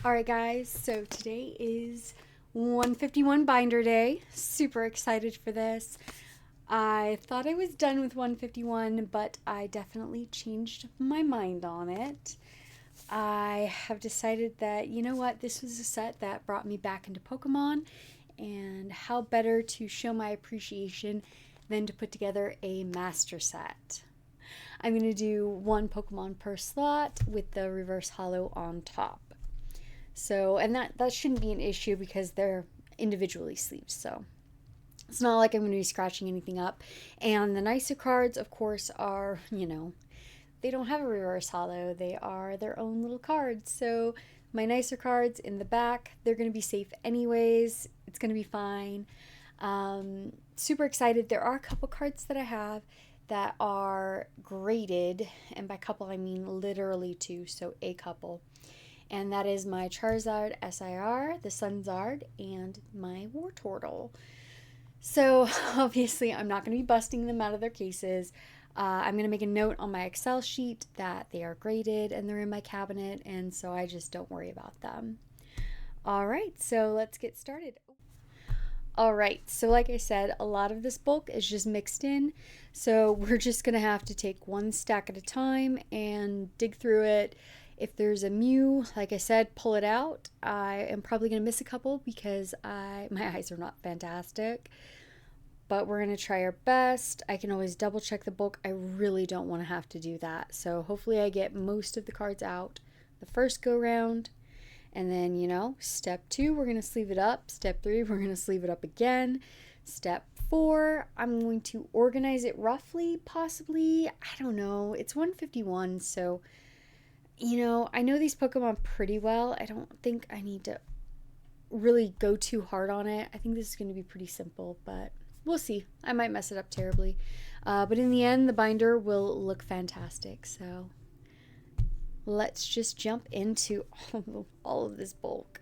Alright guys, so today is 151 binder day. Super excited for this. I thought I was done with 151, but I definitely changed my mind on it. I have decided that, you know what, this was a set that brought me back into Pokemon, and how better to show my appreciation than to put together a master set. I'm going to do one Pokemon per slot with the reverse holo on top. So, and that shouldn't be an issue because they're individually sleeved. So it's not like I'm going to be scratching anything up. And the nicer cards, of course, are, they don't have a reverse holo. They are their own little cards. So my nicer cards in the back, they're going to be safe anyways. It's going to be fine. Super excited. There are a couple cards that I have that are graded. And by couple, I mean literally two. So a couple. And that is my Charizard SIR, the Sunzard, and my Wartortle. So obviously I'm not going to be busting them out of their cases. I'm going to make a note on my Excel sheet that they are graded and they're in my cabinet, and so I just don't worry about them. All right, so let's get started. All right, so like I said, a lot of this bulk is just mixed in. So we're just going to have to take one stack at a time and dig through it. If there's a Mew, like I said, pull it out. I am probably going to miss a couple because my eyes are not fantastic. But we're going to try our best. I can always double check the bulk. I really don't want to have to do that. So hopefully I get most of the cards out the first go round. And then, step 2, we're going to sleeve it up. Step 3, we're going to sleeve it up again. Step 4, I'm going to organize it roughly, possibly. I don't know. It's 151, so... I know these Pokemon pretty well. I don't think I need to really go too hard on it. I think this is going to be pretty simple, but we'll see. I might mess it up terribly. But in the end, the binder will look fantastic. So let's just jump into all of this bulk.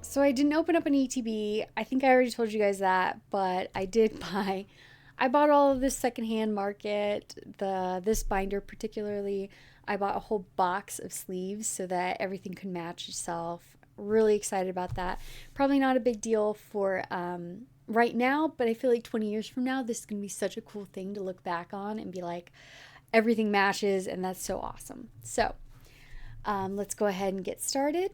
So I didn't open up an ETB. I think I already told you guys that, but I did buy. I bought all of this secondhand market. This binder particularly, I bought a whole box of sleeves so that everything could match itself. Really excited about that. Probably not a big deal for right now, but I feel like 20 years from now, this is going to be such a cool thing to look back on and be like, everything matches, and that's so awesome. So let's go ahead and get started.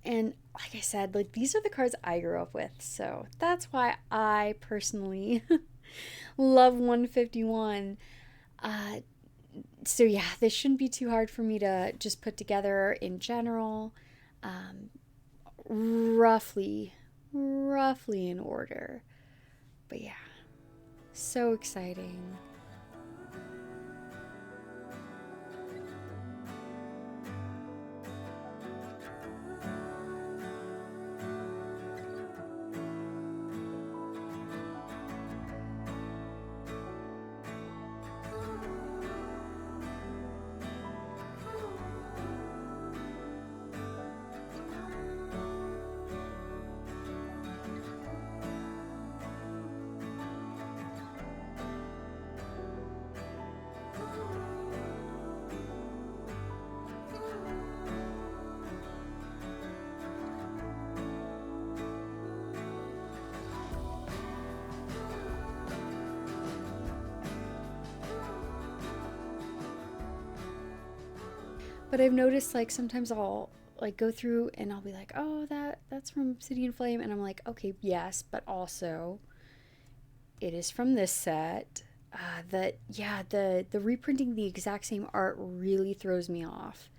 And like I said, like these are the cards I grew up with. So that's why I personally love 151. Uh, so yeah, this shouldn't be too hard for me to just put together in general. Um, roughly in order. But yeah, so exciting. But I've noticed like sometimes I'll like go through and I'll be like, oh, that's from Obsidian Flame, and I'm like, okay, yes, but also it is from this set. That yeah, the reprinting the exact same art really throws me off.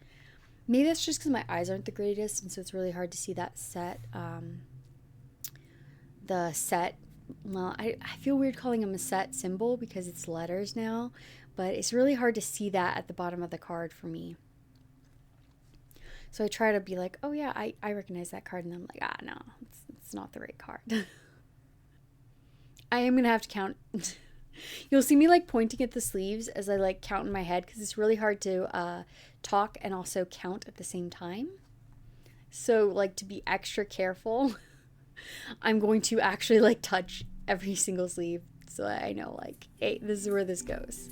Maybe that's just because my eyes aren't the greatest, and so it's really hard to see that set. The set. Well, I feel weird calling them a set symbol because it's letters now, but it's really hard to see that at the bottom of the card for me. So I try to be like, oh yeah, I recognize that card. And I'm like, ah, no, it's not the right card. I am going to have to count. You'll see me like pointing at the sleeves as I like count in my head because it's really hard to talk and also count at the same time. So like to be extra careful, I'm going to actually like touch every single sleeve so that I know like, hey, this is where this goes.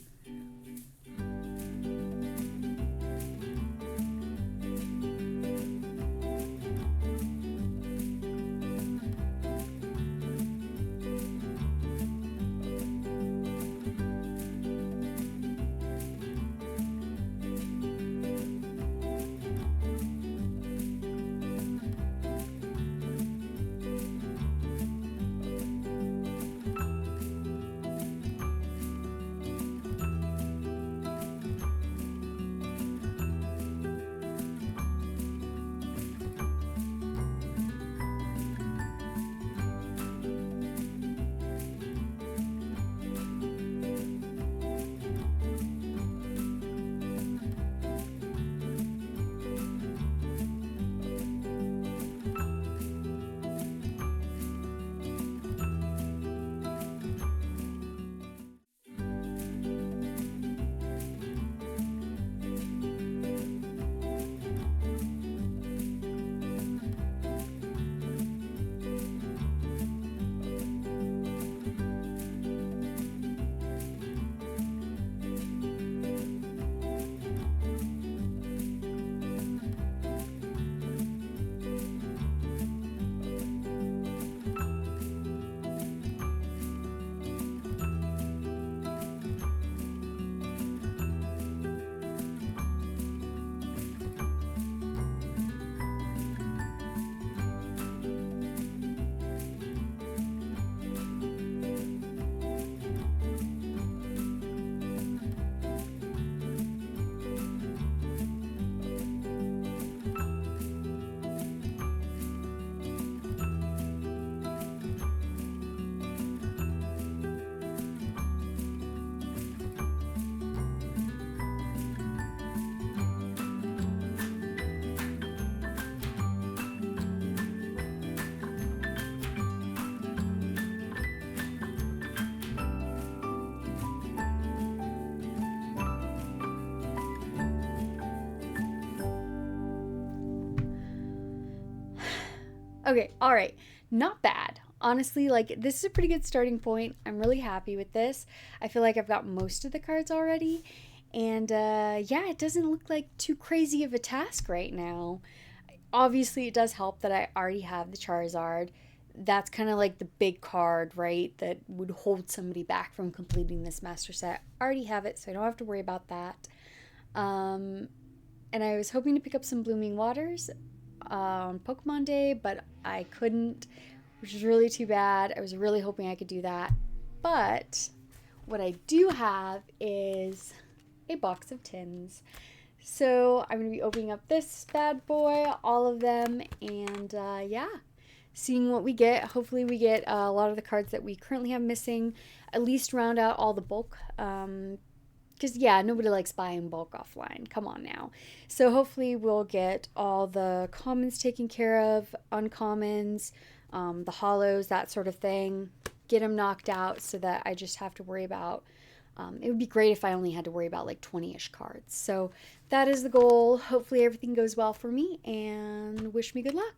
Okay, all right. Not bad. Honestly, like this is a pretty good starting point. I'm really happy with this. I feel like I've got most of the cards already. And yeah, it doesn't look like too crazy of a task right now. Obviously, it does help that I already have the Charizard. That's kind of like the big card, right? That would hold somebody back from completing this master set. I already have it, so I don't have to worry about that. And I was hoping to pick up some Blooming Waters. on Pokemon Day, but I couldn't, which is really too bad. I was really hoping I could do that. But what I do have is a box of tins. So I'm going to be opening up this bad boy, all of them, and yeah, seeing what we get. Hopefully we get a lot of the cards that we currently have missing, at least round out all the bulk. Because, yeah, nobody likes buying bulk offline. Come on now. So hopefully we'll get all the commons taken care of, uncommons, the hollows, that sort of thing. Get them knocked out so that I just have to worry about, it would be great if I only had to worry about like 20-ish cards. So that is the goal. Hopefully everything goes well for me, and wish me good luck.